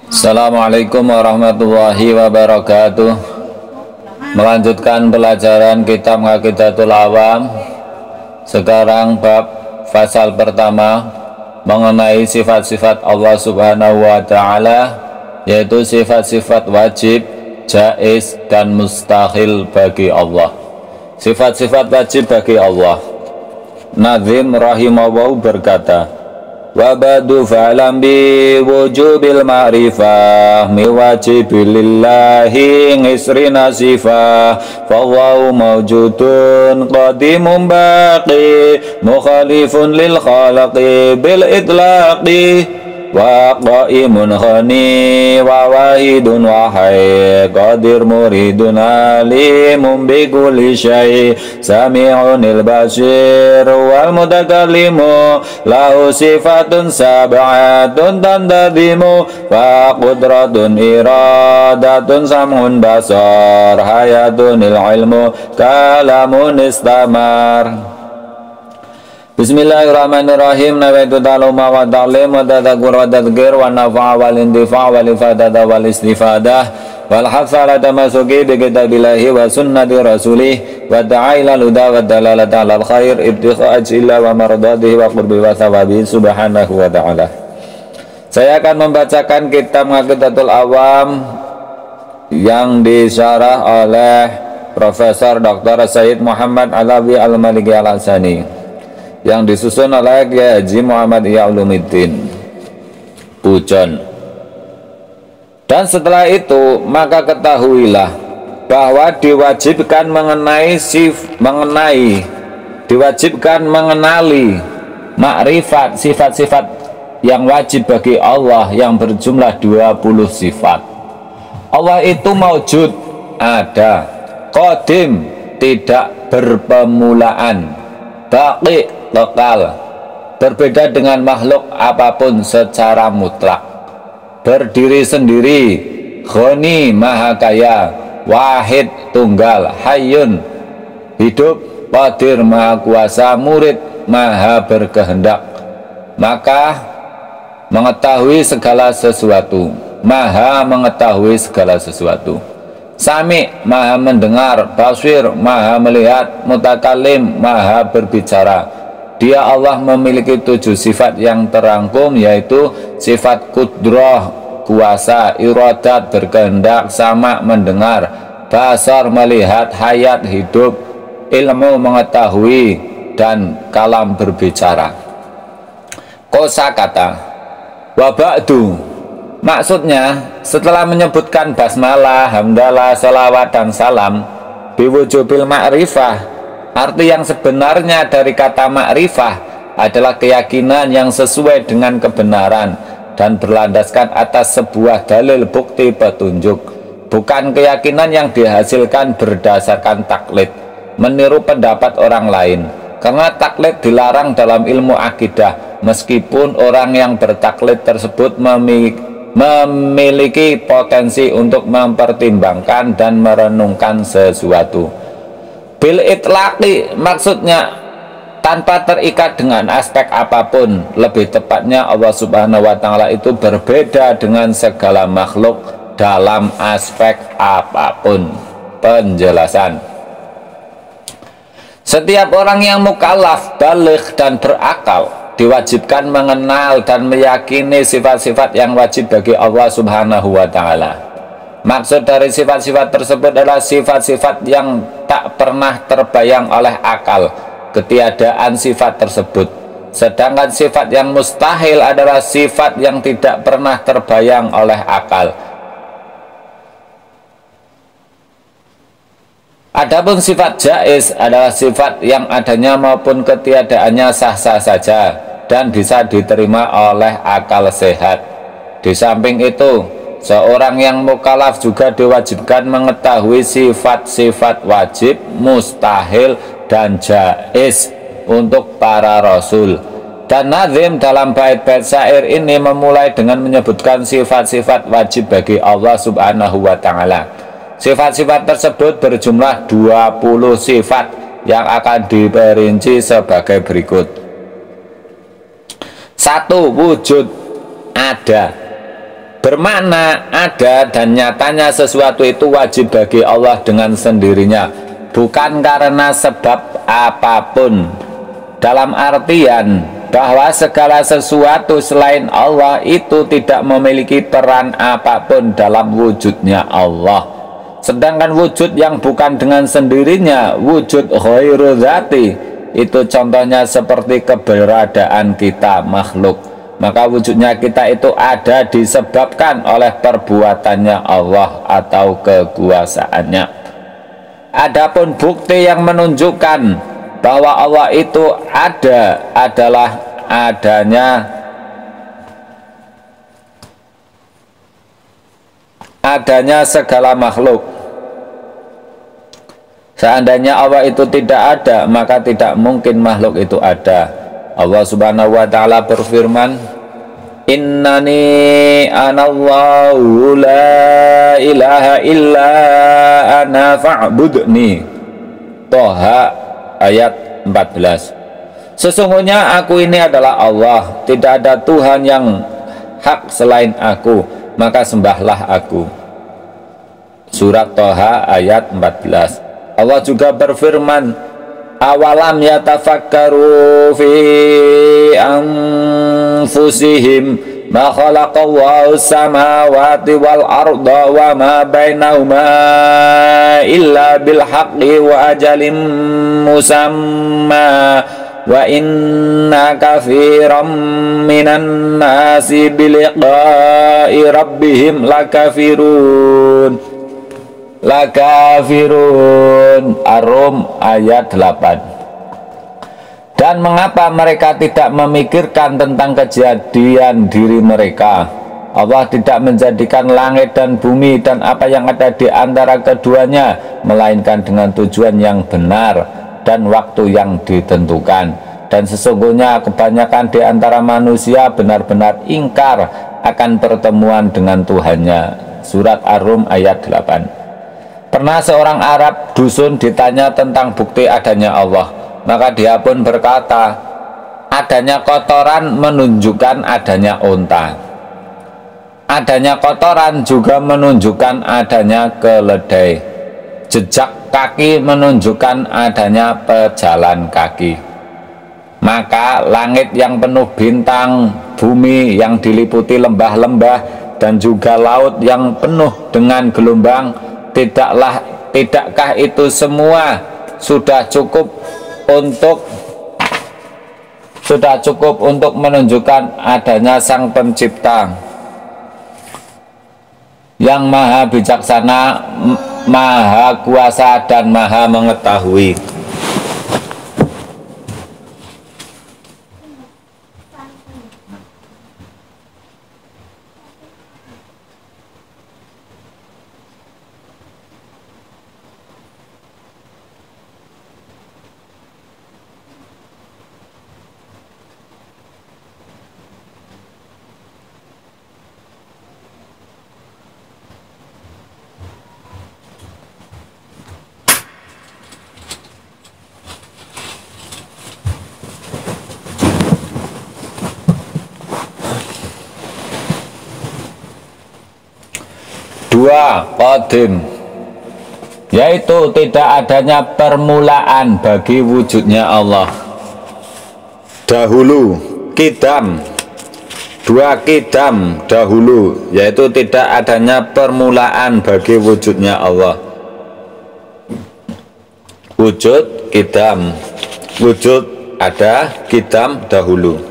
Assalamualaikum warahmatullahi wabarakatuh. Melanjutkan pelajaran kitab Aqidatul Awam. Sekarang bab fasal pertama mengenai sifat-sifat Allah Subhanahu wa Ta'ala, yaitu sifat-sifat wajib, jaiz, dan mustahil bagi Allah. Sifat-sifat wajib bagi Allah. Nazim rahimahullah berkata, wa ba'du fa'lam bi wujubil ma'rifah mi wajibilillahi ngisrina sifah fallahu mawjudun qadimun baqi mukhalifun lil khalaqi bil itlaqi wa qaimun khani wa wahidun wahai qadir muridun alimun bi kulli syai sami'unil basir wal mutakallimu lahu sifatun sab'atun tandadimu fa qudratun iradatun sam'un basar hayatunil ilmu kalamun istamar. Bismillahirrahmanirrahim. Nawaitu ta'aluma wa ta'lim wa tadzakur wa tadzkir wa nafa'a wal intifa' wal ifadata wal istifadah wal hafsa ala tamasuki bi kitabillahi wa sunnati rasulih wa ta'ala huda wa dalalata alal khair ibtigha ajilla wa mardatihi wa qurbi wa thawabi subhanahu wa ta'ala. Saya akan membacakan kitab Aqidatul Awam yang disyarah oleh Profesor Dr. Sayyid Muhammad Alawi Al-Maliki Al-Hassani, yang disusun oleh Kiai Haji Muhammad Ihya Ulumuddin Pujon. Dan setelah itu maka ketahuilah bahwa diwajibkan mengenali makrifat sifat-sifat yang wajib bagi Allah yang berjumlah 20 sifat. Allah itu maujud, ada, qadim, tidak berpemulaan, baqi, lokal, berbeda dengan makhluk apapun secara mutlak, berdiri sendiri, ghani, maha kaya, wahid, tunggal, hayyun, hidup, qadir, maha kuasa, murid, maha berkehendak. Maka mengetahui segala sesuatu, maha mengetahui segala sesuatu. Sami, maha mendengar, basir, maha melihat, mutakalim, maha berbicara. Dia Allah memiliki 7 sifat yang terangkum, yaitu sifat kudrah, kuasa, iradat, berkehendak, sama, mendengar, basar, melihat, hayat, hidup, ilmu, mengetahui, dan kalam, berbicara. Kosakata wa ba'du, maksudnya setelah menyebutkan basmalah, hamdalah, salawat, dan salam biwujubil ma'rifah, arti yang sebenarnya dari kata ma'rifah adalah keyakinan yang sesuai dengan kebenaran dan berlandaskan atas sebuah dalil bukti petunjuk, bukan keyakinan yang dihasilkan berdasarkan taklid, meniru pendapat orang lain. Karena taklid dilarang dalam ilmu akidah, meskipun orang yang bertaklid tersebut memiliki potensi untuk mempertimbangkan dan merenungkan sesuatu. Bil itlaqi, maksudnya tanpa terikat dengan aspek apapun. Lebih tepatnya Allah Subhanahu wa Ta'ala itu berbeda dengan segala makhluk dalam aspek apapun. Penjelasan: setiap orang yang mukallaf, baligh, dan berakal diwajibkan mengenal dan meyakini sifat-sifat yang wajib bagi Allah Subhanahu wa Ta'ala. Maksud dari sifat-sifat tersebut adalah sifat-sifat yang tak pernah terbayang oleh akal, ketiadaan sifat tersebut. Sedangkan sifat yang mustahil adalah sifat yang tidak pernah terbayang oleh akal. Adapun sifat jaiz adalah sifat yang adanya maupun ketiadaannya sah-sah saja dan bisa diterima oleh akal sehat. Di samping itu, seorang yang mukallaf juga diwajibkan mengetahui sifat-sifat wajib, mustahil, dan jaiz untuk para rasul. Dan nazim dalam bait-bait syair ini memulai dengan menyebutkan sifat-sifat wajib bagi Allah Subhanahu wa Ta'ala. Sifat-sifat tersebut berjumlah 20 sifat yang akan diperinci sebagai berikut. 1. Wujud, ada. Bermakna ada dan nyatanya sesuatu itu wajib bagi Allah dengan sendirinya, bukan karena sebab apapun. Dalam artian bahwa segala sesuatu selain Allah itu tidak memiliki peran apapun dalam wujudnya Allah. Sedangkan wujud yang bukan dengan sendirinya, wujud ghairu dzati, itu contohnya seperti keberadaan kita makhluk. Maka wujudnya kita itu ada disebabkan oleh perbuatannya Allah atau kekuasaannya. Adapun bukti yang menunjukkan bahwa Allah itu ada adalah adanya segala makhluk. Seandainya Allah itu tidak ada, maka tidak mungkin makhluk itu ada. Allah Subhanahu wa ta'ala berfirman, Innani anallahu la ilaha illa ana fa'budni. Toha ayat 14. Sesungguhnya aku ini adalah Allah, tidak ada Tuhan yang hak selain aku, maka sembahlah aku. Surat Toha ayat 14. Allah juga berfirman, awalam yatafakkaru fi anfusihim ma khalaqallahu samawati wal arda wa ma bainahuma illa bil haqqi wa ajalin musamma wa inna katsiran minan nasi biliqa'i rabbihim lakafirun. Ar-Rum ayat 8. Dan mengapa mereka tidak memikirkan tentang kejadian diri mereka? Allah tidak menjadikan langit dan bumi dan apa yang ada di antara keduanya, melainkan dengan tujuan yang benar dan waktu yang ditentukan. Dan sesungguhnya kebanyakan di antara manusia benar-benar ingkar akan pertemuan dengan Tuhannya. Surat Ar-Rum ayat 8. Pernah seorang Arab dusun ditanya tentang bukti adanya Allah, maka dia pun berkata, adanya kotoran menunjukkan adanya unta, adanya kotoran juga menunjukkan adanya keledai, jejak kaki menunjukkan adanya pejalan kaki. Maka langit yang penuh bintang, bumi yang diliputi lembah-lembah, dan juga laut yang penuh dengan gelombang, tidakkah itu semua sudah cukup untuk menunjukkan adanya Sang Pencipta yang maha bijaksana, maha kuasa, dan maha mengetahui. Dua, qadim, yaitu tidak adanya permulaan bagi wujudnya Allah. Dahulu, qidam. Dua, qidam, dahulu, yaitu tidak adanya permulaan bagi wujudnya Allah. Wujud, qidam. Wujud ada, qidam, dahulu.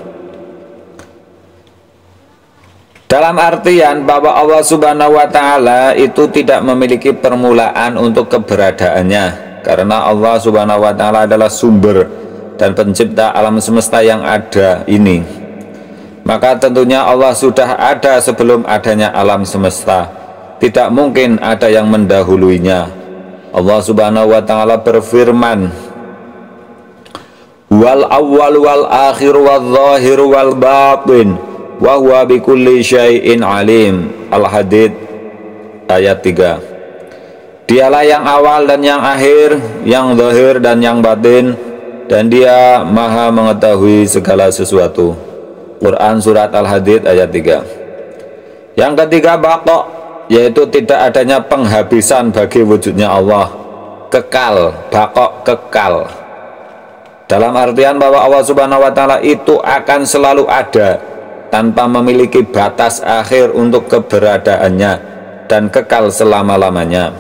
Dalam artian bahwa Allah Subhanahu wa ta'ala itu tidak memiliki permulaan untuk keberadaannya, karena Allah Subhanahu wa ta'ala adalah sumber dan pencipta alam semesta yang ada ini. Maka tentunya Allah sudah ada sebelum adanya alam semesta. Tidak mungkin ada yang mendahuluinya. Allah Subhanahu wa ta'ala berfirman, wal awwal wal akhir wal zahir wal batin wa huwa bikulli syai'in alim. Al-Hadid ayat 3. Dialah yang awal dan yang akhir, yang zahir dan yang batin, dan dia maha mengetahui segala sesuatu. Quran surat Al-Hadid ayat 3. Yang ketiga baqa, yaitu tidak adanya penghabisan bagi wujudnya Allah. Kekal, baqa kekal. Dalam artian bahwa Allah Subhanahu wa taala itu akan selalu ada tanpa memiliki batas akhir untuk keberadaannya dan kekal selama-lamanya.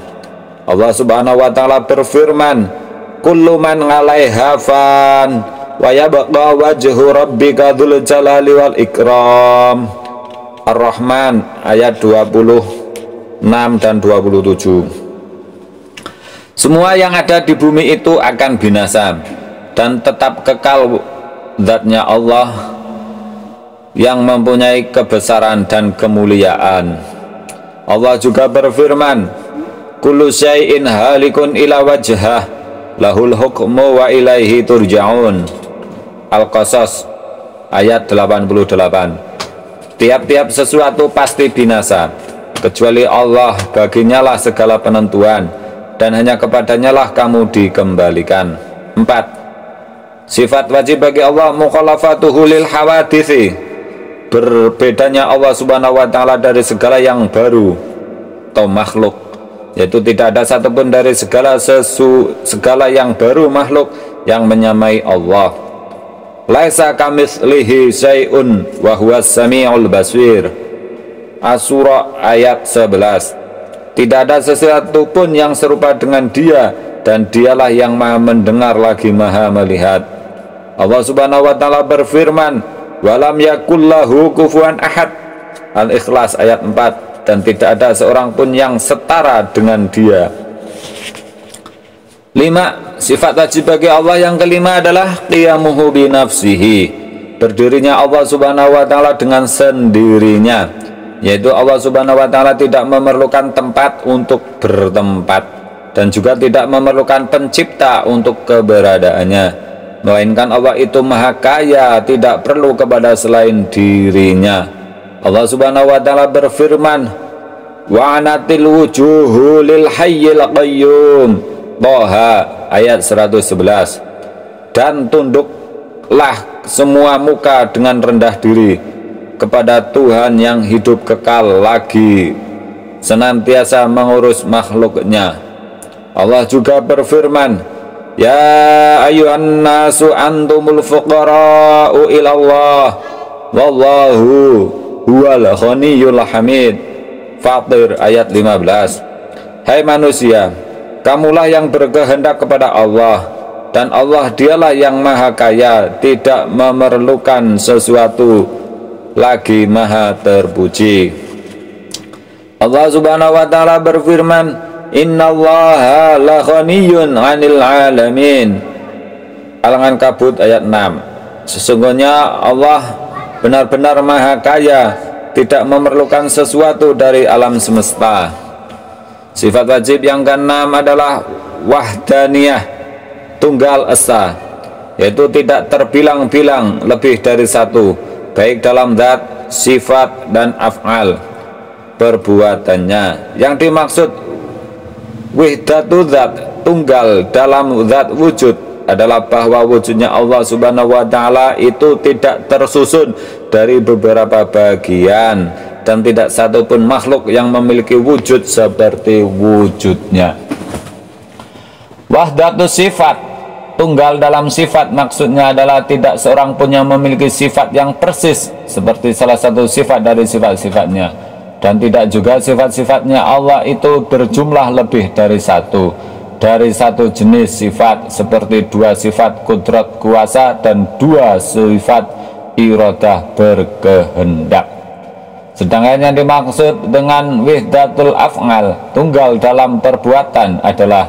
Allah Subhanahu wa taala berfirman, kullu man 'alaiha fan wa yabqa wajhu rabbika dzul jalali wal ikram. Ar-Rahman ayat 26 dan 27. Semua yang ada di bumi itu akan binasa dan tetap kekal zatnya Allah yang mempunyai kebesaran dan kemuliaan. Allah juga berfirman, kullu syai'in halikun ila wajhah lahul hukmu wa ilaihi turja'un. Al-Qasas ayat 88. Tiap-tiap sesuatu pasti binasa, kecuali Allah, baginya lah segala penentuan dan hanya kepadanya lah kamu dikembalikan. 4. Sifat wajib bagi Allah mukhalafatuhu lil hawaditsi, berbedanya Allah Subhanahu wa taala dari segala yang baru atau makhluk, yaitu tidak ada satupun dari segala yang baru makhluk yang menyamai Allah. Laisa kamitslihi syai'un wa huwas samiul basir. Asy-Syura ayat 11. Tidak ada sesuatu pun yang serupa dengan Dia dan Dialah yang Maha mendengar lagi Maha melihat. Allah Subhanahu wa taala berfirman, walam yakullahu kufuwan ahad. Al-Ikhlas ayat 4. Dan tidak ada seorang pun yang setara dengan Dia. 5. Sifat wajib bagi Allah yang kelima adalah qiyamuhu bi nafsihi, berdirinya Allah Subhanahu wa taala dengan sendirinya, yaitu Allah Subhanahu wa taala tidak memerlukan tempat untuk bertempat dan juga tidak memerlukan pencipta untuk keberadaannya, melainkan Allah itu maha kaya, tidak perlu kepada selain dirinya. Allah Subhanahu wa taala berfirman, wa anatil wujuhu lil hayyil qayyum. Toha ayat 111. Dan tunduklah semua muka dengan rendah diri kepada Tuhan yang hidup kekal lagi senantiasa mengurus makhluknya. Allah juga berfirman, ya ayyuhan nasu antumul fuqara'u ilallah wallahu huwal ghaniyyul hamid. Fatir ayat 15. Hai manusia, kamulah yang berkehendak kepada Allah, dan Allah dialah yang maha kaya, tidak memerlukan sesuatu, lagi maha terpuji. Allah Subhanahu wa taala berfirman, innallaha la ghaniyyun 'anil 'alamin. Al-Ankabut ayat 6. Sesungguhnya Allah benar-benar maha kaya, tidak memerlukan sesuatu dari alam semesta. Sifat wajib yang keenam adalah wahdaniyah, tunggal esa, yaitu tidak terbilang-bilang lebih dari satu, baik dalam zat, sifat, dan af'al perbuatannya. Yang dimaksud wihdatu zat, tunggal dalam zat wujud, adalah bahwa wujudnya Allah Subhanahu wa taala itu tidak tersusun dari beberapa bagian, dan tidak satupun makhluk yang memiliki wujud seperti wujudnya. Wahdatus sifat, tunggal dalam sifat, maksudnya adalah tidak seorang pun yang memiliki sifat yang persis seperti salah satu sifat dari sifat-sifatnya, dan tidak juga sifat-sifatnya Allah itu berjumlah lebih dari satu jenis sifat, seperti dua sifat kudrat kuasa dan dua sifat iradah berkehendak. Sedangkan yang dimaksud dengan wihdatul af'al, tunggal dalam perbuatan, adalah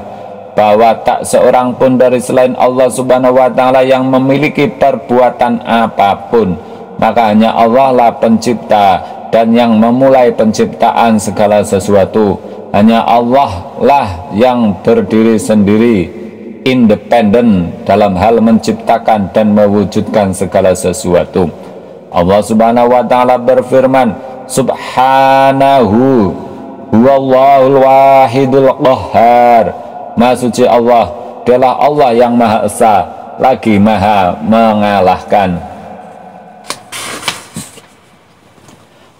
bahwa tak seorang pun dari selain Allah Subhanahu wa taala yang memiliki perbuatan apapun, maka hanya Allah lah pencipta dan yang memulai penciptaan segala sesuatu. Hanya Allah lah yang berdiri sendiri, independen dalam hal menciptakan dan mewujudkan segala sesuatu. Allah Subhanahu wa taala berfirman, subhanahu huwallahul wahidul qahhar. Maha suci Allah, dialah Allah yang maha esa lagi maha mengalahkan.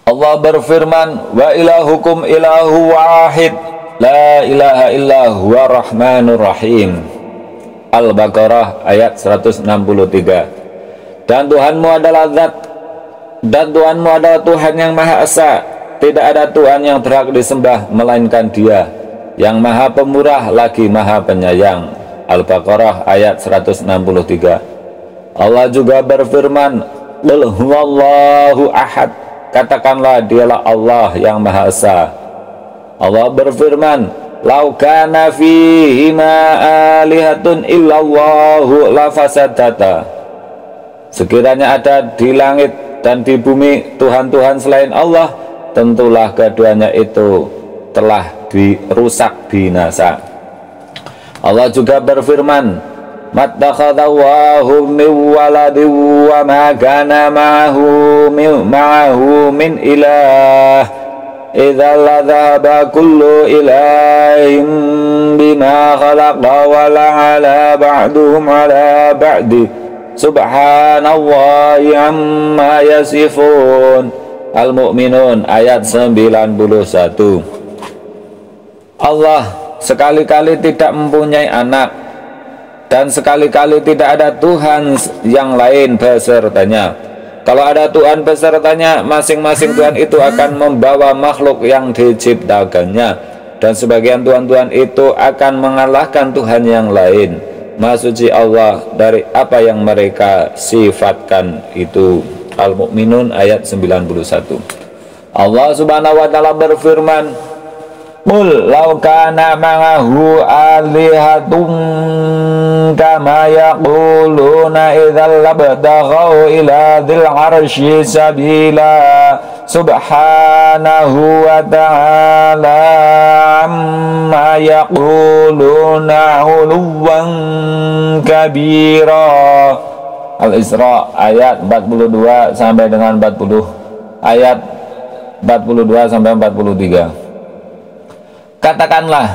Allah Allah berfirman, wa ilahukum ilahu wahid, la ilaha illa huwa rahmanur rahim. Al-Baqarah ayat 163. Dan Tuhanmu adalah zat, dan Tuhanmu adalah Tuhan yang Maha Esa. Tidak ada Tuhan yang berhak disembah melainkan Dia, yang Maha Pemurah lagi Maha Penyayang. Al-Baqarah ayat 163. Allah juga berfirman, qul huwallahu ahad, katakanlah Dialah Allah yang Maha Esa. Allah berfirman, lau kana fihima alihatun illallahu lafasadata, sekiranya ada di langit dan di bumi Tuhan-Tuhan selain Allah, tentulah keduanya itu telah dirusak binasa. Allah juga berfirman, mattakhadallahu min waladin wa ma kana ma'ahu min ilah, idza la dhahaba kullu ilahin bima khalaqa wa la ala ba'duhum ala ba'di subhanallahi amma yasifun. Al-Mu'minun ayat 91. Allah sekali-kali tidak mempunyai anak, dan sekali-kali tidak ada Tuhan yang lain besertanya. Kalau ada Tuhan besertanya, masing-masing Tuhan itu akan membawa makhluk yang diciptakannya, dan sebagian Tuhan-Tuhan itu akan mengalahkan Tuhan yang lain. Maha suci Allah dari apa yang mereka sifatkan itu. Al-Mu'minun ayat 91. Allah subhanahu wa ta'ala berfirman, qul law kana ma'ahu alihatun kama yaquluna idzal labtaghaw ila dzil arsyi sabila subhanahu wa ta'ala amma yaquluna 'uluwan kabira. Al-Isra ayat 42 sampai dengan 40, ayat 42 sampai 43. Katakanlah,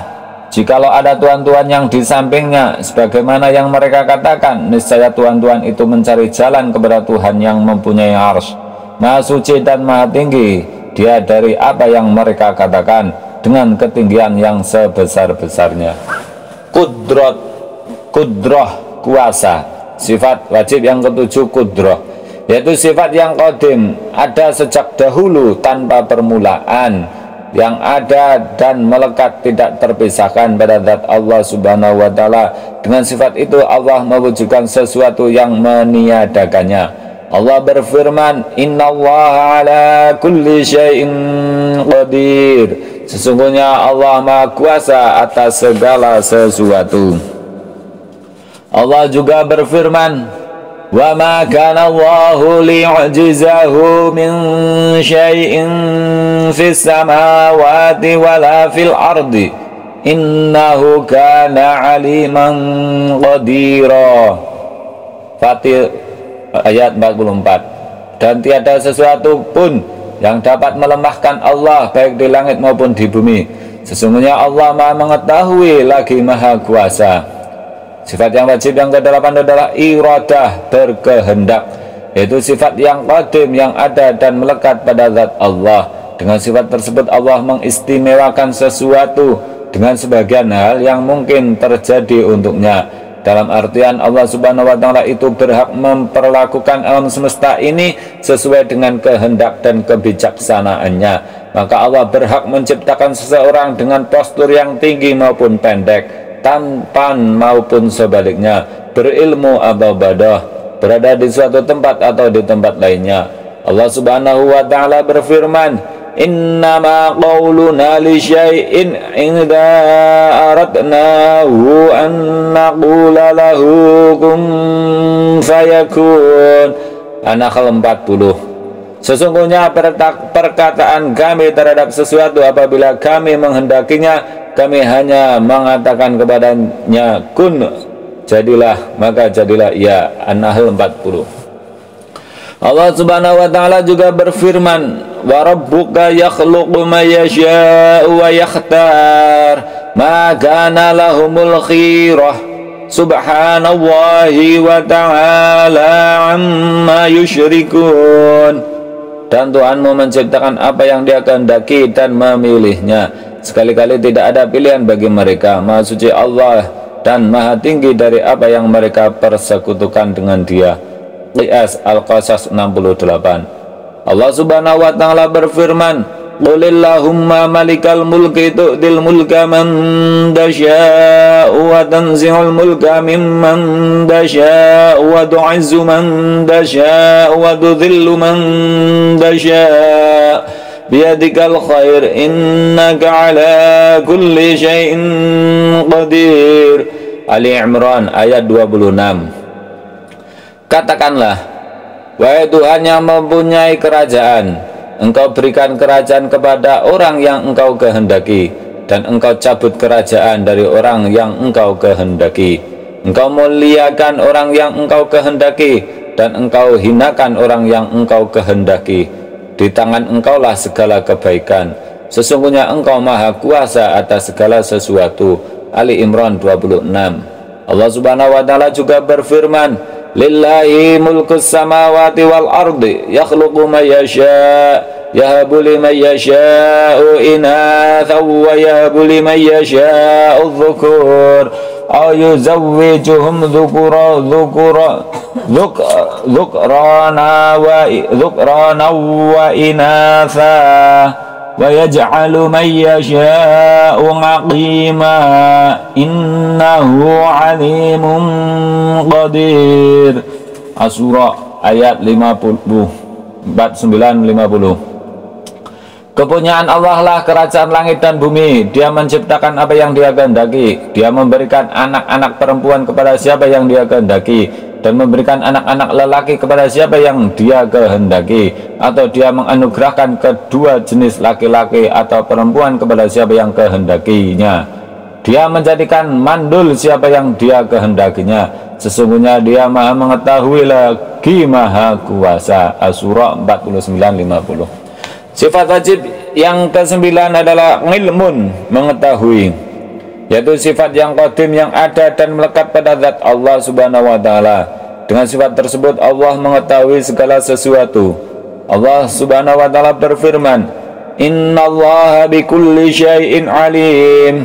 jikalau ada Tuhan-Tuhan yang di sampingnya, sebagaimana yang mereka katakan, niscaya Tuhan-Tuhan itu mencari jalan kepada Tuhan yang mempunyai arsy, Maha suci dan Maha tinggi Dia dari apa yang mereka katakan, dengan ketinggian yang sebesar-besarnya. Kudrah, kuasa. Sifat wajib yang ketujuh kudrah, yaitu sifat yang qadim, ada sejak dahulu tanpa permulaan, yang ada dan melekat tidak terpisahkan pada zat Allah subhanahu wa ta'ala. Dengan sifat itu Allah mewujudkan sesuatu yang meniadakannya. Allah berfirman, innallaha ala kulli syai'in qadir, sesungguhnya Allah Maha Kuasa atas segala sesuatu. Allah juga berfirman, wa ma kana Allahu liyu'jizahu min syai'in fis samawati wala fil ardi innahu kana aliman qadira. Fatir ayat 44. Dan tiada sesuatu pun yang dapat melemahkan Allah baik di langit maupun di bumi. Sesungguhnya Allah Maha mengetahui lagi Maha Kuasa. Sifat yang wajib yang ke-8 adalah iradah, berkehendak, yaitu sifat yang qadim, yang ada dan melekat pada zat Allah. Dengan sifat tersebut Allah mengistimewakan sesuatu dengan sebagian hal yang mungkin terjadi untuknya. Dalam artian Allah subhanahu wa ta'ala itu berhak memperlakukan alam semesta ini sesuai dengan kehendak dan kebijaksanaannya. Maka Allah berhak menciptakan seseorang dengan postur yang tinggi maupun pendek, tampan maupun sebaliknya, berilmu atau bodoh, berada di suatu tempat atau di tempat lainnya. Allah subhanahu wa ta'ala berfirman, innama qawluna li syai'in idza aradnahu an naqula lahu kun fayakun. An-Nahl 40. Sesungguhnya perkataan kami terhadap sesuatu apabila kami menghendakinya, kami hanya mengatakan kepadanya kun, jadilah, maka jadilah ia. An-Nahl 40. Allah subhanahu wa ta'ala juga berfirman, wa rabbuka yakhluqu ma yasha'u wa yakhtar ma kana lahumul khirah subhanallahi wa ta'ala amma yushrikun. dan Tuhanmu menciptakan apa yang Dia kehendaki dan memilihnya. Sekali-kali tidak ada pilihan bagi mereka. Maha suci Allah dan maha tinggi dari apa yang mereka persekutukan dengan Dia. Qiyas Al-Qasas 68. Allah Subhanahu wa taala berfirman, Qulillahumma malikal mulki tu'dil mulka man dasha'u wa tanzi'ul mulka mimman dasha'u wa tu'izzu man dasha'u wa tudhillu man dasha'u biyadikal khair innaka ala kulli syai'in qadir. Ali Imran ayat 26. Katakanlah, wahai Tuhan yang mempunyai kerajaan, Engkau berikan kerajaan kepada orang yang Engkau kehendaki, dan Engkau cabut kerajaan dari orang yang Engkau kehendaki. Engkau muliakan orang yang Engkau kehendaki, dan Engkau hinakan orang yang Engkau kehendaki. Di tangan Engkaulah segala kebaikan. Sesungguhnya Engkau maha kuasa atas segala sesuatu. Ali Imran 26. Allah Subhanahu wa taala juga berfirman, Lillahi mulkus samawati wal ardi yakhluqu man yasha' yahabu liman yasha'u inatha wa yahabu liman yasha'u dhukur aw yuzawwijuhum dhukrana wa inatha wa yaj'alu man yasha'u aqima innahu alimun qadir. Asy-Syura ayat 49-50. Kepunyaan Allah lah kerajaan langit dan bumi. Dia menciptakan apa yang Dia kehendaki. Dia memberikan anak-anak perempuan kepada siapa yang Dia kehendaki, dan memberikan anak-anak lelaki kepada siapa yang Dia kehendaki, atau Dia menganugerahkan kedua jenis laki-laki atau perempuan kepada siapa yang kehendakinya. Dia menjadikan mandul siapa yang Dia kehendakinya. Sesungguhnya Dia maha mengetahui lagi maha kuasa. Asy-Syura 49-50. Sifat wajib yang ke-9 adalah ilmun, mengetahui, yaitu sifat yang qadim yang ada dan melekat pada zat Allah Subhanahu wa taala. Dengan sifat tersebut Allah mengetahui segala sesuatu. Allah Subhanahu wa taala berfirman, Innallaha bikulli syai'in alim.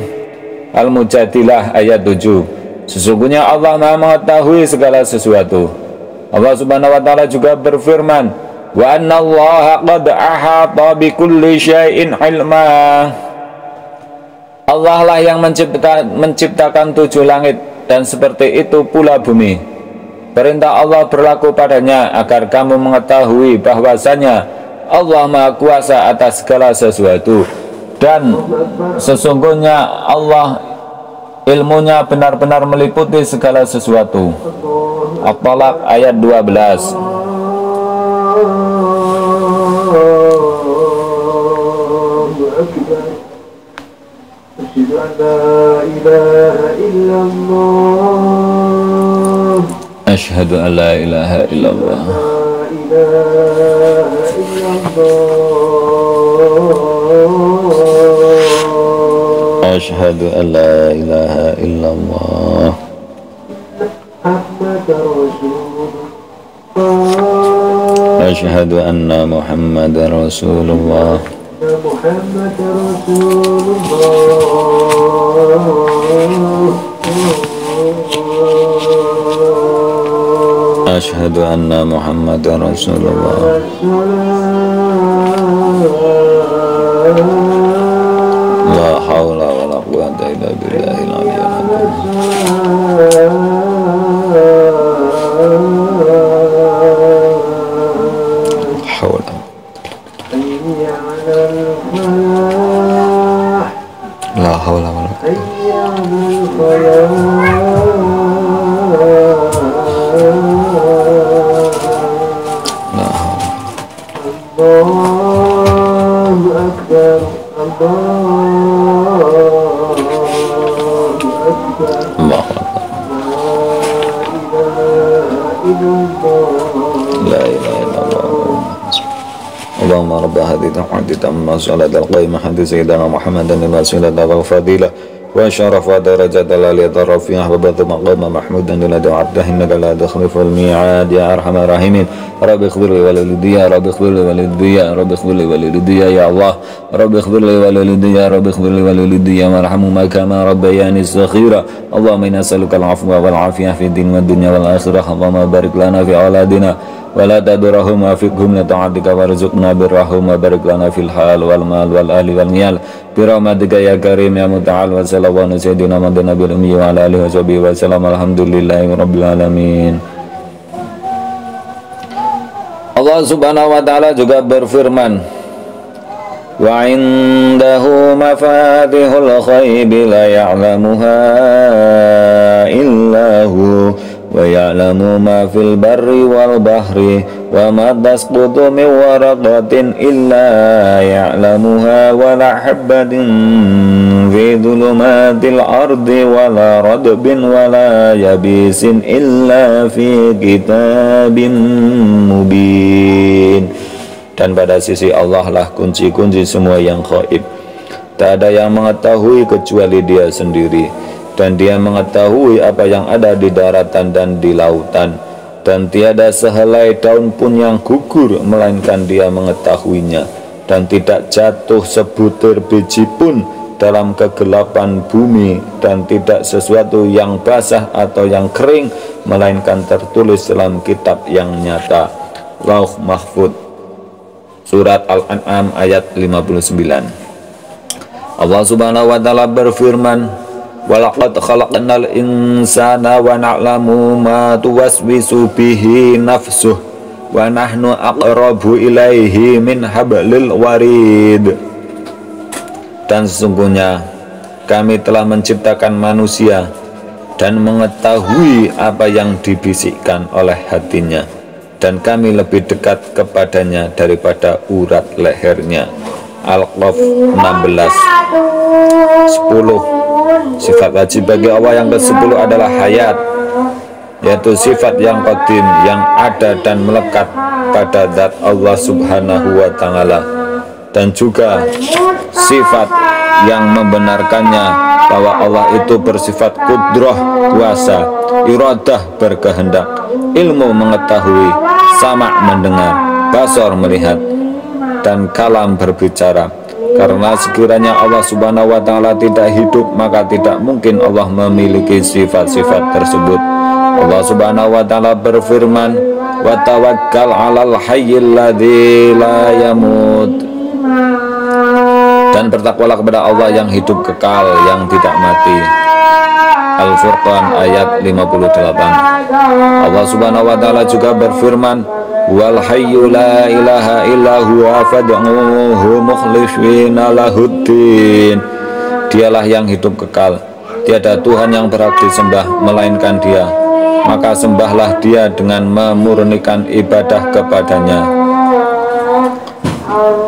Al-Mujadilah ayat 7. Sesungguhnya Allah maha mengetahui segala sesuatu. Allah Subhanahu wa taala juga berfirman, wa anna allaha qad ahata bi kulli syai'in ilma. Allah lah yang menciptakan 7 langit, dan seperti itu pula bumi. Perintah Allah berlaku padanya agar kamu mengetahui bahwasanya Allah maha kuasa atas segala sesuatu, dan sesungguhnya Allah ilmunya benar-benar meliputi segala sesuatu. At-Talaq ayat 12. Asyhadu an la ilaha illallah. Asyhadu an la ilaha illallah. Asyhadu anna Muhammadar Rasulullah. Asyhadu anna Muhammadar Rasulullah. La haula wa la quwwata illa billahil aliyyil azim. Haula. La haula wa la Allahumma rabba hadhihi al-hadith amma salatu al-qaimah hadith sayyidina Muhammadan wa sallallahu alaihi wa وشرف ودرجة العليا الرفيعة وبث مقام محمودا لدى عبده إنك لا تخلف الميعاد يا أرحم الراحمين رب اغفر لي ولوالدي يا رب اغفر لي ولوالدي يا رب اغفر لي ولوالدي يا الله رب اغفر لي ولوالدي يا رب اغفر لي ولوالدي وارحمهما كما ربياني صغيرا اللهم إنا نسألك العفو والعافية في الدين والدنيا والآخرة اللهم بارك لنا في أولادنا ولا تدرهم وفقهم لطاعتك وارزقنا برهم وبارك لنا في الحال والمال والأهل والنيال برحمتك يا كريم يا متعال وصلى الله على سيدنا محمد النبي الأمي وعلى آله وصحبه وسلم الحمد لله رب العالمين. Allah Subhanahu wa taala juga berfirman, wa indahu mafatihul ghaib la ya'lamuha illa hu wa ya'lamu ma fil barri wal bahri wa ma tasqutu min waraqatin illa ya'lamuha wa la habatin fi dhulumatil ardi wa la radbin wa la yabisin illa fi kitabin mubin. Dan pada sisi Allah lah kunci-kunci semua yang gaib. Tak ada yang mengetahui kecuali Dia sendiri, dan Dia mengetahui apa yang ada di daratan dan di lautan, dan tiada sehelai daun pun yang gugur melainkan Dia mengetahuinya, dan tidak jatuh sebutir biji pun dalam kegelapan bumi, dan tidak sesuatu yang basah atau yang kering melainkan tertulis dalam kitab yang nyata, Lauh Mahfud. Surat Al-An'am ayat 59. Allah Subhanahu wa taala berfirman, walaqad khalaqnal insana wa na'lamu ma tuwaswisu bihi nafsuh wa nahnu aqrabu ilaihi min hablil warid. Dan sesungguhnya kami telah menciptakan manusia dan mengetahui apa yang dibisikkan oleh hatinya, dan kami lebih dekat kepadanya daripada urat lehernya. Al-Qaf 16:10. Sifat wajib bagi Allah yang ke-10 adalah hayat, yaitu sifat yang qadim, yang ada dan melekat pada zat Allah Subhanahu wa ta'ala, dan juga sifat yang membenarkannya bahwa Allah itu bersifat kudrah, kuasa, iradah, berkehendak, ilmu mengetahui, sama mendengar, basar melihat, dan kalam berbicara. Karena sekiranya Allah Subhanahu wa ta'ala tidak hidup, maka tidak mungkin Allah memiliki sifat-sifat tersebut. Allah Subhanahu wa ta'ala berfirman, wa tawakkal 'alal hayyil ladzi la yamut. Dan bertakwalah kepada Allah yang hidup kekal, yang tidak mati. Al-Furqan ayat 58. Allah Subhanahu wa ta'ala juga berfirman, wal hayyu la ilaha illa huwa fad'uhu mukhlishina lahuddin. Dialah yang hidup kekal, tiada Tuhan yang berhak disembah melainkan Dia, maka sembahlah Dia dengan memurnikan ibadah kepadanya.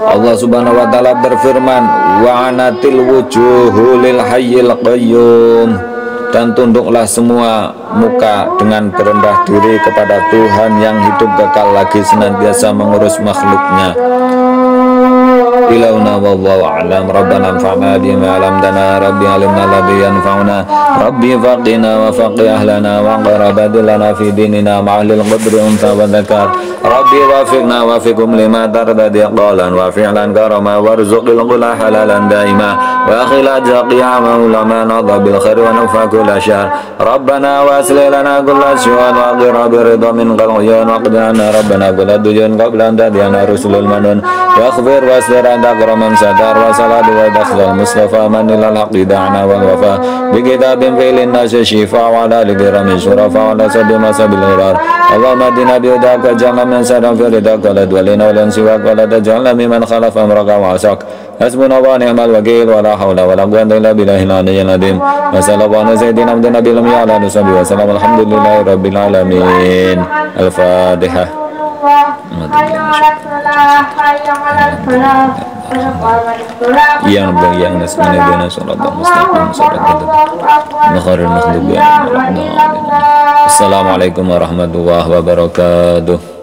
Allah Subhanahu wa ta'ala berfirman, wa anatil wujuhu lil hayyil qayyum. Dan tunduklah semua muka dengan berendah diri kepada Tuhan yang hidup kekal lagi senantiasa mengurus makhluknya. Ilauna wallahu a'lam. Rabbana anfa'na bima 'allamtana, rabbi 'allimna alladhi yanfa'una, rabbi faqina wa faqih ahlana wa qarabadilana fi dinina ma'alil qadri unta wa dzakar, rabbi wafiqna wafiqum lima tardadi qawlan wa fi'lan karama warzuqil qula halalan daima wa akhila jaqiya maulama nadha bil khair wa nafa kulla syar. Rabbana waslih lana kulla syu'an wa qira biridha min qal'yan wa qadana rabbana bila dujun qabla tadiyana rusulul manun yaghfir wasdir anta karaman sadar wa salatu wa dakhlal mustafa manilal haqi da'na wal wafa bi kitabin fi'lin nasi shifa wa ala ligiramin syurafa wa ala sabi masabil urar. Allahumma dina biudaka jangan mensadam firidaka la dwalina wa lan siwak wa la tajalna miman khalafa amraka wa asak. Hasbunallahu wa ni'mal wakil wa la hawla wa la quwwata illa billahil aliyyil azim. Wa sallallahu ala sayyidina Muhammadin nabiyil ummi wa ala alihi wa sallam. Alhamdulillahi rabbil alamin. Al-Fatihah. Yang nasmina sholatul mustaqim sholatul makharil makhdubi. Assalamualaikum warahmatullahi wabarakatuh.